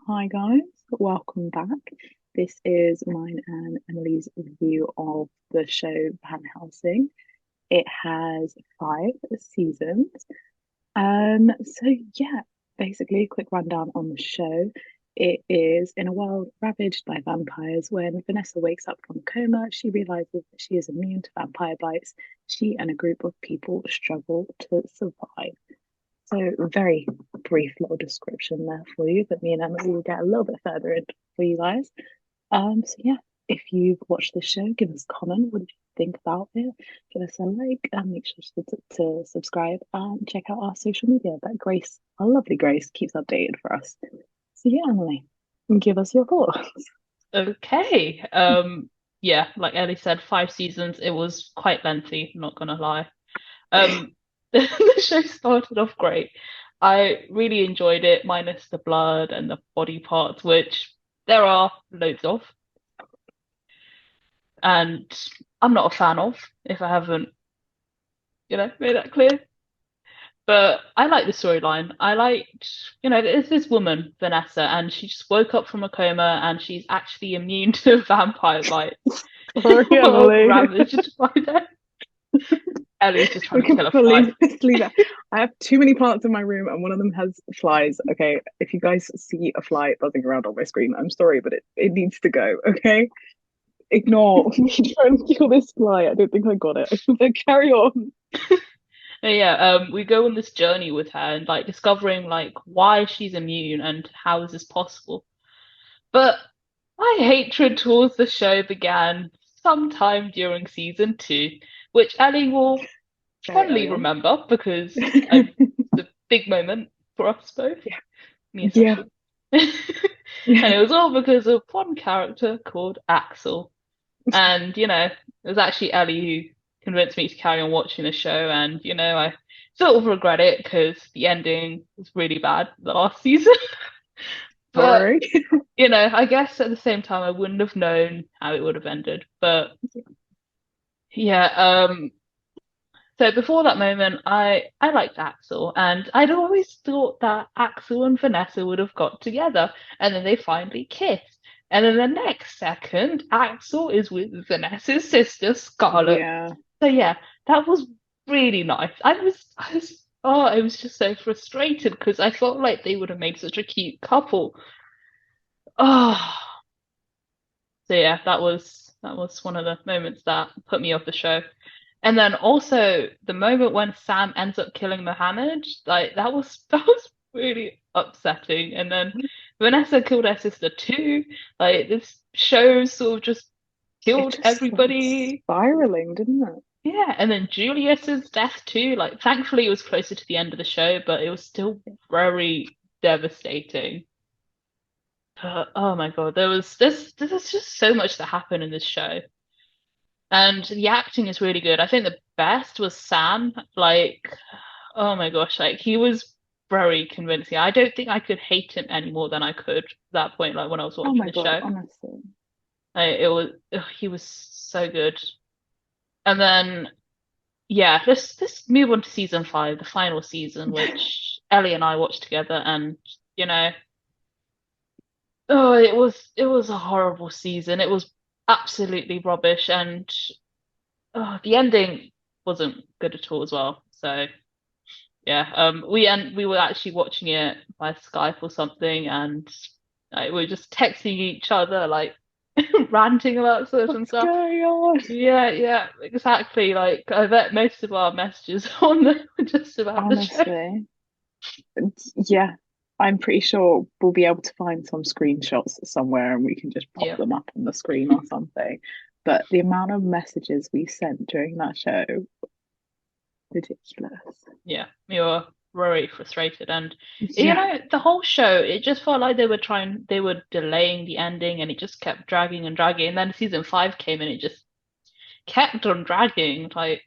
Hi guys, welcome back. This is mine and Emily's review of the show Van Helsing. It has 5 seasons. So yeah, basically a quick rundown on the show. It is in a world ravaged by vampires. When Vanessa wakes up from a coma, she realizes that she is immune to vampire bites. She and a group of people struggle to survive. So, very brief little description there for you, but me and Emily will get a little bit further into for you guys. So yeah, if you've watched the show, give us a comment. What did you think about it? Give us a like and make sure to subscribe and check out our social media that Grace, our lovely Grace, keeps updated for us. So yeah, Emily, give us your thoughts. Okay. Yeah, like Ellie said, 5 seasons. It was quite lengthy, not gonna lie. Um, the show started off great. I really enjoyed it, minus the blood and the body parts, which there are loads of, and I'm not a fan of, if I haven't, made that clear. But I like the storyline. I liked, there's this woman, Vanessa, and she just woke up from a coma and she's actually immune to vampire bites. Sorry, World Emily. ravaged by them. Ellie's just trying We to can kill a fly. fully leave that. I have too many plants in my room, and one of them has flies. Okay, if you guys see a fly buzzing around on my screen, I'm sorry, but it needs to go. Okay, ignore me trying to kill this fly. I don't think I got it. But carry on. And yeah, we go on this journey with her and like discovering like why she's immune and how is this possible. But my hatred towards the show began sometime during season 2, which Ellie will Very fondly early on. remember because it's a big moment for us both, Yeah, me yeah, especially. And it was all because of one character called Axel. And, it was actually Ellie who convinced me to carry on watching the show. And, I sort of regret it because the ending was really bad the last season. But, sorry. I guess at the same time, I wouldn't have known how it would have ended. But yeah, so before that moment, I liked Axel, and I'd always thought that Axel and Vanessa would have got together, and then they finally kissed. And then the next second, Axel is with Vanessa's sister, Scarlett. Yeah, So yeah, that was really nice. I was just so frustrated because I felt like they would have made such a cute couple. Oh, so yeah, that was one of the moments that put me off the show. And then also the moment when Sam ends up killing Mohammed, like that was really upsetting. And then Vanessa killed her sister too. Like this show sort of just it killed just started everybody. spiraling, didn't it? Yeah, and then Julius's death too. Like thankfully it was closer to the end of the show, but it was still very devastating. Oh my God, there's just so much that happened in this show. And the acting is really good. I think the best was Sam. Like, oh my gosh, like he was very convincing. I don't think I could hate him any more than I could at that point, like when I was Oh watching my the God, show. honestly. He was so good. And then yeah, let's move on to season 5, the final season, which Ellie and I watched together, and you know, oh, it was a horrible season. It was absolutely rubbish, and the ending wasn't good at all as well. So yeah, we were actually watching it by Skype or something, and we were just texting each other like ranting about certain What's stuff. going on? Yeah, yeah, exactly. Like I bet most of our messages on there were just about the show. Honestly, yeah, I'm pretty sure we'll be able to find some screenshots somewhere and we can just pop Yeah, them up on the screen or something. But the amount of messages we sent during that show, ridiculous. yeah, we were very frustrated, and Yeah, the whole show, it just felt like they were delaying the ending, and it just kept dragging and dragging. And then season 5 came, and it just kept on dragging. Like,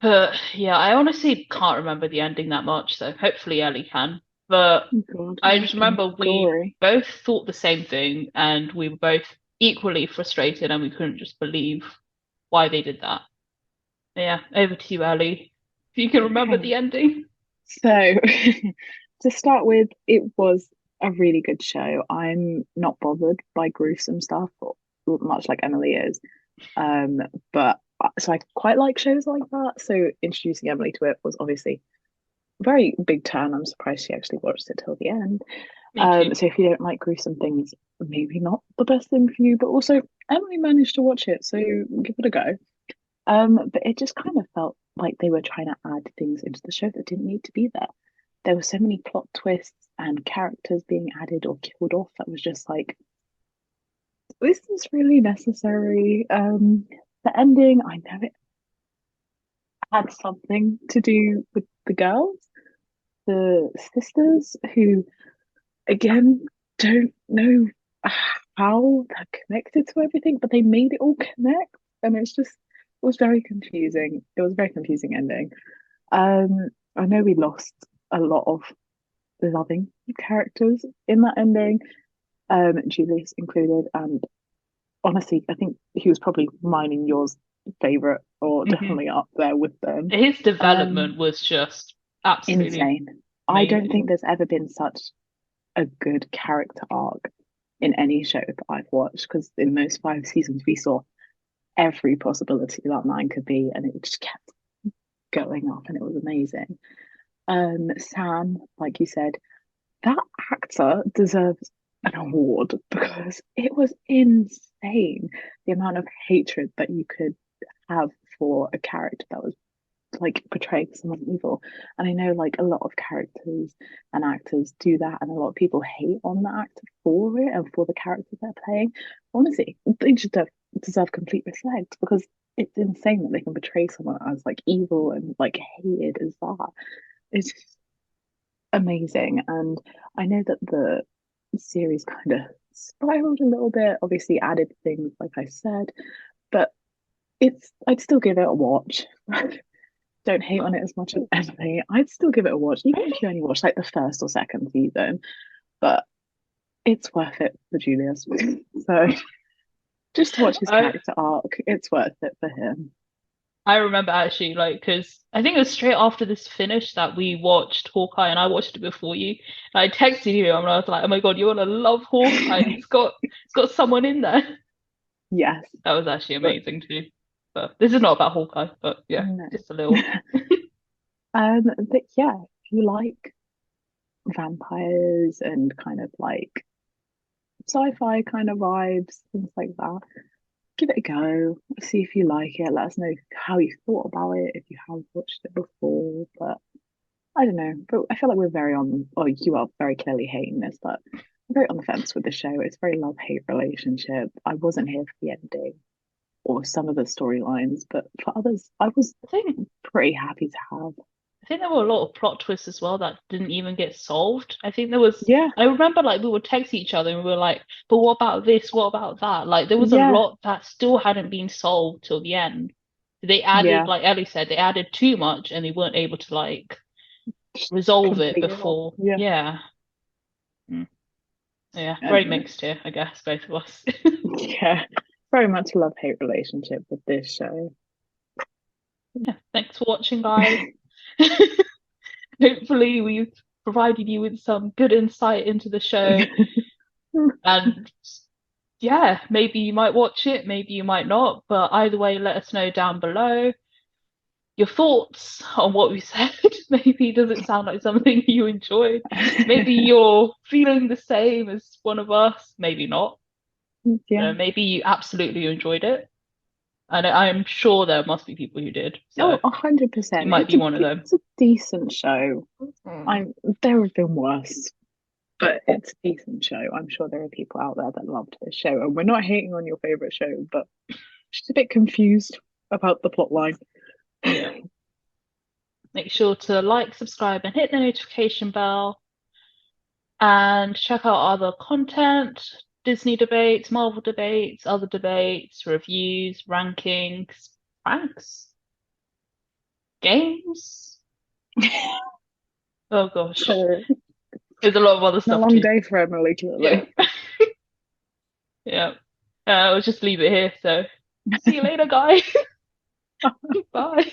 but yeah, I honestly can't remember the ending that much, so hopefully Ellie can. But God, I yeah, just can remember we glory. both thought the same thing, and we were both equally frustrated, and we couldn't just believe why they did that. Yeah, over to you, Ellie. If you can remember Okay, the ending. so to start with, it was a really good show. I'm not bothered by gruesome stuff, much like Emily is. Um, but so I quite like shows like that. So introducing Emily to it was obviously a very big turn. I'm surprised she actually watched it till the end. Me too. So if you don't like gruesome things, maybe not the best thing for you. But also Emily managed to watch it, so give it a go. But it just kind of felt like they were trying to add things into the show that didn't need to be there. There were so many plot twists and characters being added or killed off that was just like, this is really necessary. The ending, I know it had something to do with the girls, the sisters, who again don't know how they're connected to everything, but they made it all connect, and it was very confusing. It was a very confusing ending. I know we lost a lot of loving characters in that ending, Julius included, and honestly, I think he was probably mine and yours favorite, or Hmm. definitely up there with them. His development Um, was just absolutely Insane. I don't amazing. think there's ever been such a good character arc in any show that I've watched, because in those 5 seasons we saw every possibility that man could be, and it just kept going up, and it was amazing. Sam, like you said, that actor deserves an award because it was insane the amount of hatred that you could have for a character that was like portraying someone evil. And I know like a lot of characters and actors do that, and a lot of people hate on the actor for it and for the character they're playing. Honestly, they just deserve complete respect because it's insane that they can portray someone as like evil and like hated as that. It's just amazing. And I know that the series kind of spiraled a little bit, obviously added things like I said, but I'd still give it a watch. Don't hate on it as much as Emily. I'd still give it a watch, even if you only watch like the first or second season. But it's worth it for Julius. So just to watch his I character arc, it's worth it for him. I remember actually like because I think it was straight after this finished that we watched Hawkeye and I watched it before you. And I texted you and I was like, "Oh my God, you're gonna love Hawkeye. It's got someone in there." Yes, That was actually but amazing too. But this is not about Hawkeye, but yeah, no. just a little. But yeah, if you like vampires and kind of like sci-fi kind of vibes, things like that, give it a go. See if you like it. Let us know how you thought about it if you have watched it before. But I don't know, but I feel like we're very on, or you are very clearly hating this, but I'm very on the fence with the show. It's a very love-hate relationship. I wasn't here for the ending or some of the storylines, but for others, I was I think pretty happy to have. I think there were a lot of plot twists as well that didn't even get solved. I think there was, Yeah, I remember like we would text each other and we were like, but what about this? What about that? Like there was a yeah, lot that still hadn't been solved till the end. They added, yeah. like Ellie said, they added too much and they weren't able to like Just resolve it complete it all. before. Yeah. Yeah. Mm. Yeah. Very And mixed here, I guess, both of us. yeah, very much love-hate relationship with this show. Yeah. Thanks for watching, guys. Hopefully we've provided you with some good insight into the show. And yeah, maybe you might watch it, maybe you might not, but either way, let us know down below your thoughts on what we said. Maybe does it sound like something you enjoyed? Maybe you're feeling the same as one of us, maybe not. Yeah. Maybe you absolutely enjoyed it. And I'm sure there must be people who did, Oh, so hundred you percent. might be one of them. It's a decent show. Mm. I'm There have been worse, but it's a decent show. I'm sure there are people out there that loved this show, and we're not hating on your favorite show, but just a bit confused about the plot line. Yeah. Make sure to like, subscribe, and hit the notification bell. And check out other content, Disney debates, Marvel debates, other debates, reviews, rankings, ranks, games. Oh gosh, So, there's a lot of other a stuff long too. day for Emily, Yeah, clearly. yeah. I'll just leave it here. So see you later, guys. Bye.